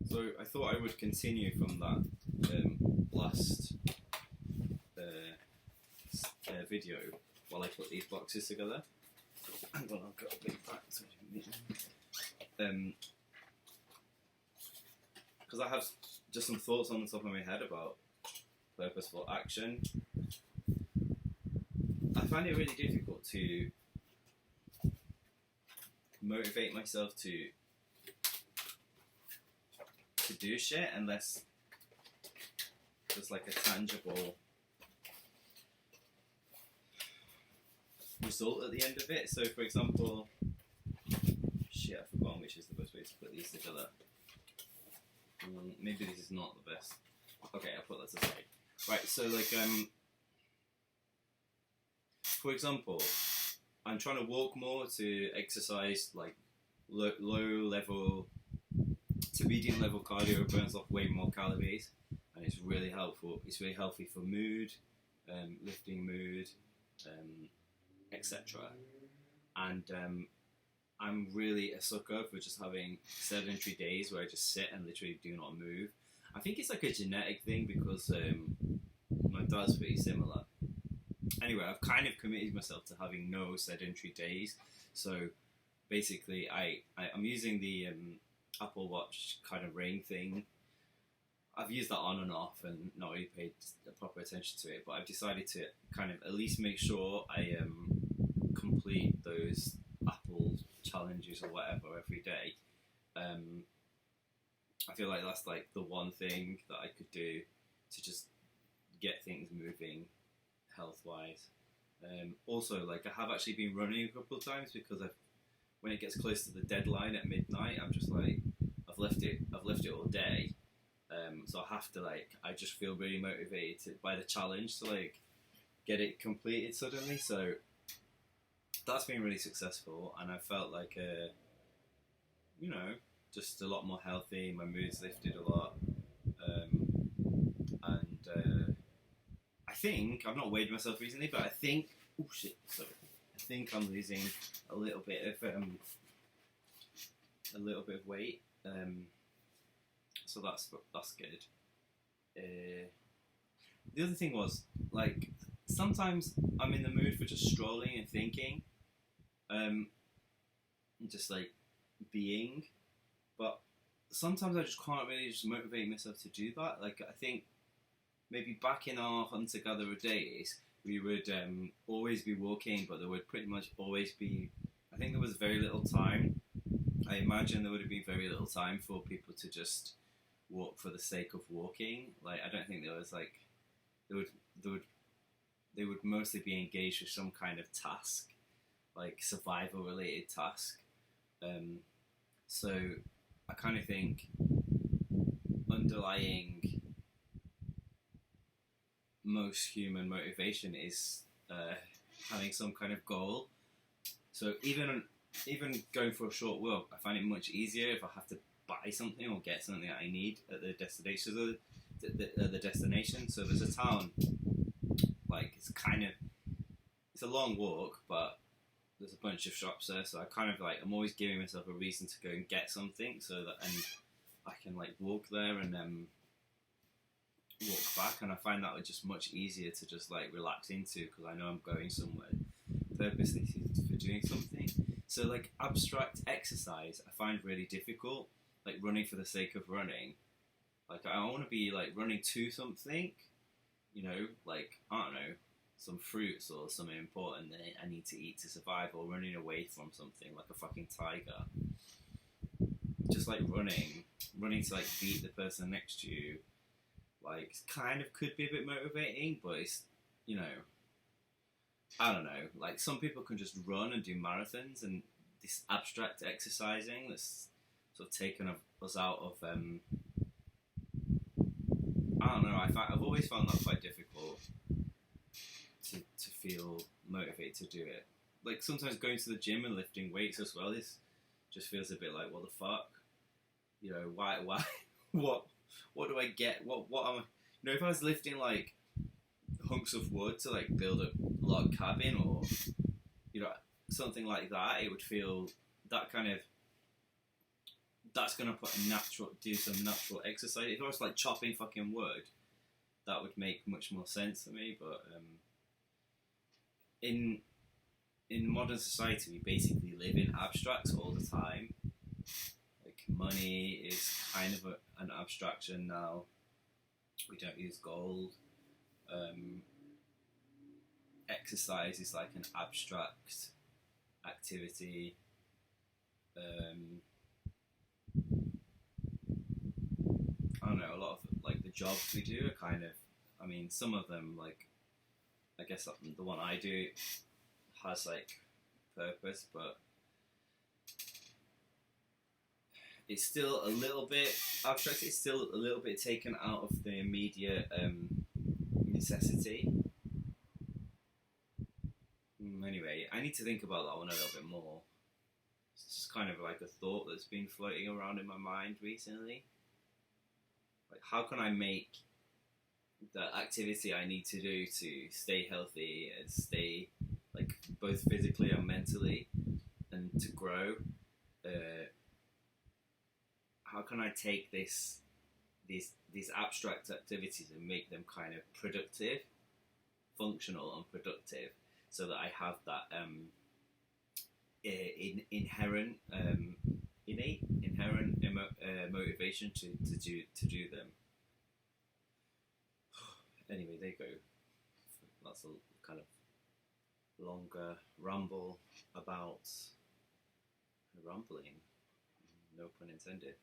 So I thought I would continue from that last video while I put these boxes together. Hang on, I'll go a bit back so because I have just some thoughts on the top of my head about purposeful action. I find it really difficult to motivate myself to do shit unless there's like a tangible result at the end of it. So for example, shit, I've forgotten which is the best way to put these together. Maybe this is not the best. Okay, I'll put that aside. Right, so like for example, I'm trying to walk more to exercise like low level to medium level cardio, burns off way more calories, and it's really helpful. It's really healthy for mood, lifting mood, etc. And I'm really a sucker for just having sedentary days where I just sit and literally do not move. I think it's like a genetic thing because my dad's pretty similar. Anyway, I've kind of committed myself to having no sedentary days. So basically, I'm using the Apple Watch kind of ring thing. I've used that on and off and not really paid proper attention to it, but I've decided to kind of at least make sure I complete those Apple challenges or whatever every day. I feel like that's like the one thing that I could do to just get things moving health-wise. Also, like I have actually been running a couple of times because when it gets close to the deadline at midnight, I'm just like I've left it all day. So I have to I just feel really motivated by the challenge to like get it completed suddenly. So that's been really successful, and I felt like just a lot more healthy. My mood's lifted a lot, and I think I've not weighed myself recently, but I think I think I'm losing a little bit of weight. So that's good. The other thing was like sometimes I'm in the mood for just strolling and thinking, just like being, but sometimes I just can't really just motivate myself to do that. Like I think maybe back in our hunter-gatherer days, we would always be walking, but there would pretty much always be. I think there was very little time. I imagine there would have been very little time for people to just walk for the sake of walking. Like I don't think there was like they would mostly be engaged with some kind of task, like survival related task. So I kind of think underlying most human motivation is having some kind of goal. So even going for a short walk, I find it much easier if I have to buy something or get something that I need at the destination. So the destination. So there's a town, like it's a long walk, but there's a bunch of shops there. So I kind of I'm always giving myself a reason to go and get something, so that I can like walk there and walk back, and I find that just much easier to just like relax into because I know I'm going somewhere purposely for doing something. So like abstract exercise I find really difficult, like running for the sake of running. Like I want to be like running to something, like I don't know, some fruits or something important that I need to eat to survive, or running away from something like a fucking tiger. Just like running to like beat the person next to you, like kind of could be a bit motivating, but it's I don't know. Like some people can just run and do marathons, and this abstract exercising that's sort of taken us out of. I don't know. I've always found that quite difficult to feel motivated to do it. Like sometimes going to the gym and lifting weights as well just feels a bit like what the fuck. Why what do I get? What am I? If I was lifting like hunks of wood to like build a log cabin or something like that, it would feel that kind of that's gonna do some natural exercise. If I was like chopping fucking wood, that would make much more sense to me. But in modern society, we basically live in abstracts all the time. Like money is kind of an abstraction now. We don't use gold. Exercise is like an abstract activity. I don't know. A lot of like the jobs we do are kind of. I mean, some of them like. I guess the one I do has like purpose, but it's still a little bit abstract. It's still a little bit taken out of the immediate necessity. Anyway, I need to think about that one a little bit more. It's just kind of like a thought that's been floating around in my mind recently. Like, how can I make the activity I need to do to stay healthy and stay like both physically and mentally and to grow? How can I take these abstract activities and make them kind of productive, functional and productive, so that I have that inherent motivation to do them. Anyway, there you go. That's a kind of longer ramble about rambling. No pun intended.